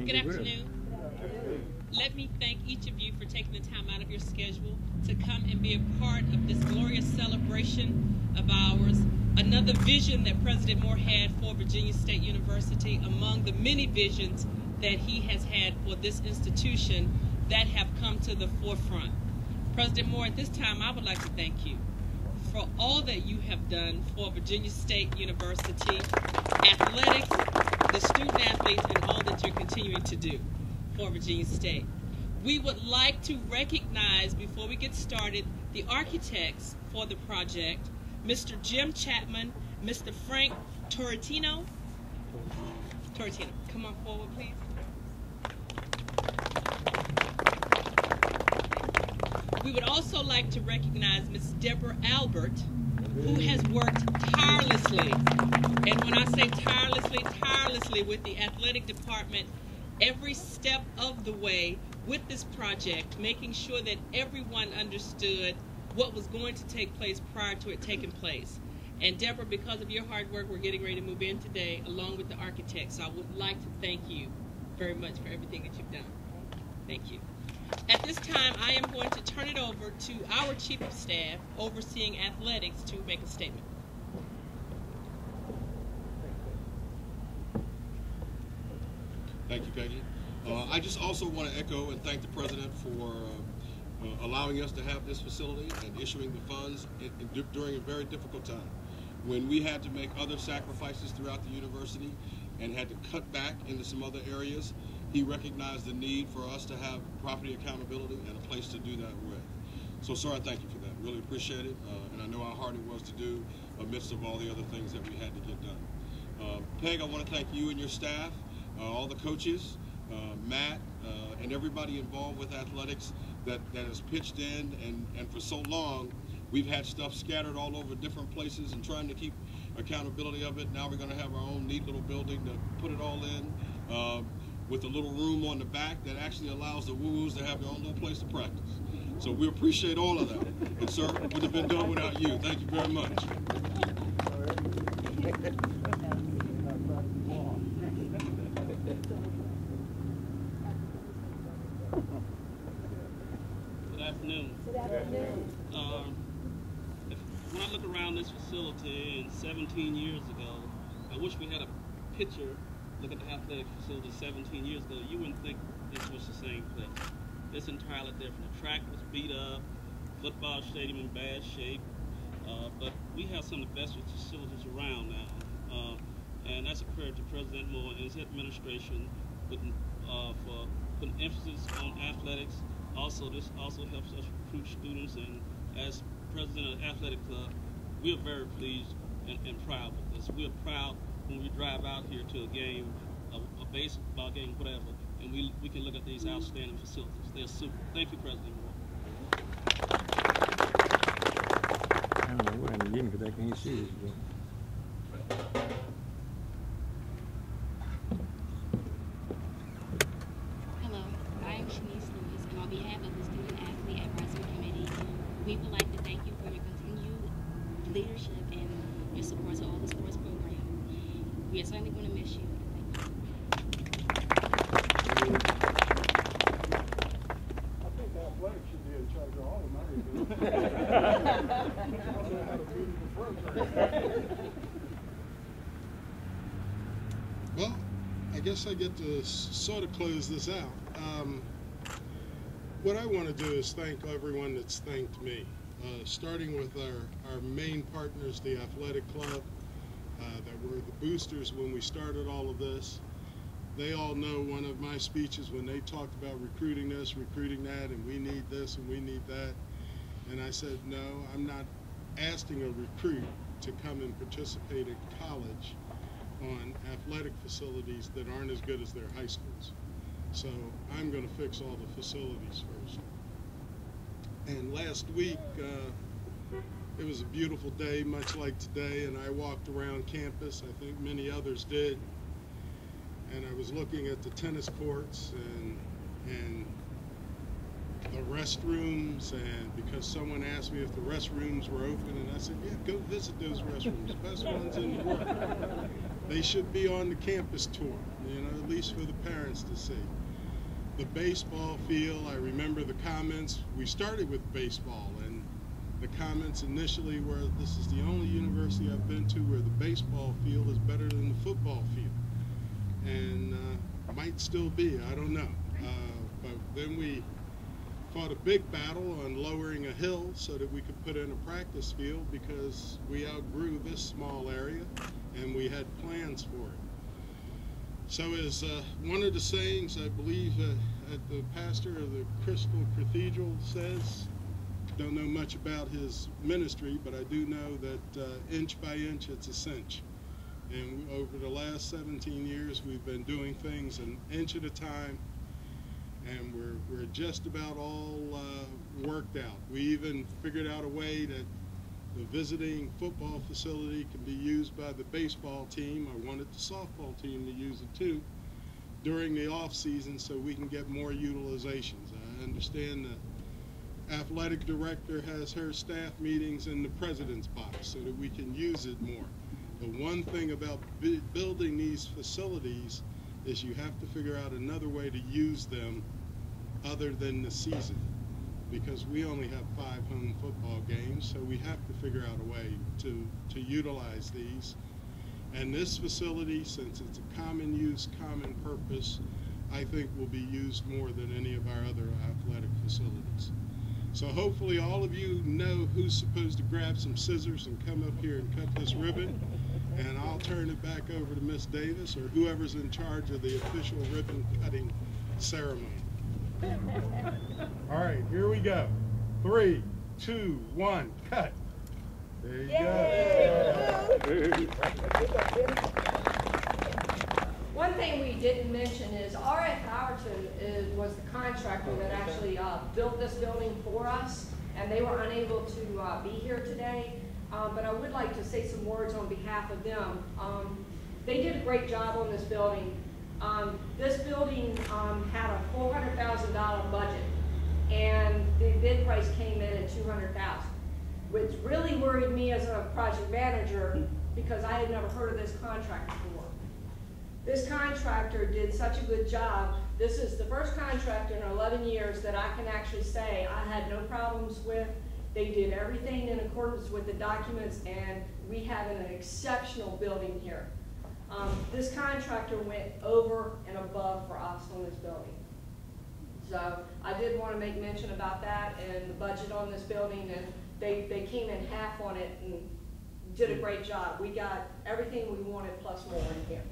Good afternoon. Let me thank each of you for taking the time out of your schedule to come and be a part of this glorious celebration of ours. Another vision that President Moore had for Virginia State University, among the many visions that he has had for this institution that have come to the forefront. President Moore, at this time, I would like to thank you for all that you have done for Virginia State University, athletics, the student athletes, and all that you're continuing to do for Virginia State. We would like to recognize, before we get started, the architects for the project, Mr. Jim Chapman, Mr. Frank Torretino. Come on forward, please. We would also like to recognize Ms. Deborah Albert, who has worked tirelessly, and when I say tirelessly with the athletic department every step of the way with this project, making sure that everyone understood what was going to take place prior to it taking place. And Deborah, because of your hard work, we're getting ready to move in today along with the architects. So I would like to thank you very much for everything that you've done. Thank you. At this time, I am going to turn it over to our Chief of Staff overseeing athletics to make a statement. Thank you, Peggy. I just also want to echo and thank the President for allowing us to have this facility and issuing the funds during a very difficult time, when we had to make other sacrifices throughout the university and had to cut back into some other areas. He recognized the need for us to have property accountability and a place to do that with. So, sir, I thank you for that. Really appreciate it, and I know how hard it was to do amidst of all the other things that we had to get done. Peg, I want to thank you and your staff, all the coaches, Matt, and everybody involved with athletics that has pitched in, and for so long we've had stuff scattered all over different places and trying to keep accountability of it. Now we're going to have our own neat little building to put it all in, with a little room on the back that actually allows the woo-woos to have their own little place to practice. So we appreciate all of that. And sir, it wouldn't have been done without you. Thank you very much. Good afternoon. Good afternoon. When I look around this facility, and 17 years ago, I wish we had a picture. Look at the athletic facility 17 years ago, you wouldn't think this was the same place. It's entirely different. The track was beat up, football stadium in bad shape, but we have some of the best facilities around now. And that's a credit to President Moore and his administration for putting emphasis on athletics. Also, this also helps us recruit students, and as president of the athletic club, we are very pleased and proud of this. We are proud when we drive out here to a game, a baseball game, whatever, and we can look at these outstanding facilities. They're super. Thank you, President Moore. I don't know what I'm getting because I can't see this. Hello, I am Shanice Lewis, and on behalf of the Student Athlete Advisory Committee, we would like to thank you for your continued leadership and your support to all the sports programs. We are certainly going to miss you. I think athletics should be in charge of all of Well, I guess I get to sort of close this out. What I want to do is thank everyone that's thanked me, starting with our main partners, the athletic club, that were the boosters when we started all of this. They all know one of my speeches when they talked about recruiting this, recruiting that, and we need this and we need that. And I said, no, I'm not asking a recruit to come and participate at college on athletic facilities that aren't as good as their high schools. So I'm going to fix all the facilities first. And last week, it was a beautiful day, much like today, and I walked around campus. I think many others did. And I was looking at the tennis courts and the restrooms, and because someone asked me if the restrooms were open, and I said, yeah, go visit those restrooms, best ones in the world. They should be on the campus tour. you know, at least for the parents to see. The baseball field, I remember the comments. We started with baseball, and the comments initially were, this is the only university I've been to where the baseball field is better than the football field. And might still be, I don't know. But then we fought a big battle on lowering a hill so that we could put in a practice field because we outgrew this small area and we had plans for it. So as one of the sayings, I believe at the pastor of the Crystal Cathedral says, don't know much about his ministry, but I do know that inch by inch it's a cinch. And over the last 17 years, we've been doing things an inch at a time, and we're just about all worked out. We even figured out a way that the visiting football facility can be used by the baseball team. I wanted the softball team to use it too during the off season so we can get more utilizations. I understand the athletic director has her staff meetings in the president's box so that we can use it more. The one thing about building these facilities is you have to figure out another way to use them other than the season, because we only have 5 home football games, so we have to figure out a way to utilize these. And this facility, since it's a common use, common purpose, I think will be used more than any of our other athletic facilities. So hopefully all of you know who's supposed to grab some scissors and come up here and cut this ribbon. And I'll turn it back over to Miss Davis or whoever's in charge of the official ribbon cutting ceremony. All right, here we go. 3, 2, 1, cut. There you go. One thing we didn't mention is R.F. Howerton was the contractor that actually built this building for us, and they were unable to be here today. But I would like to say some words on behalf of them. They did a great job on this building. This building had a $400,000 budget, and the bid price came in at $200,000, which really worried me as a project manager because I had never heard of this contract before. This contractor did such a good job. This is the first contractor in 11 years that I can actually say I had no problems with. They did everything in accordance with the documents, and we have an exceptional building here. This contractor went over and above for us on this building. So I did want to make mention about that and the budget on this building, and they came in half on it and did a great job. We got everything we wanted plus more in here.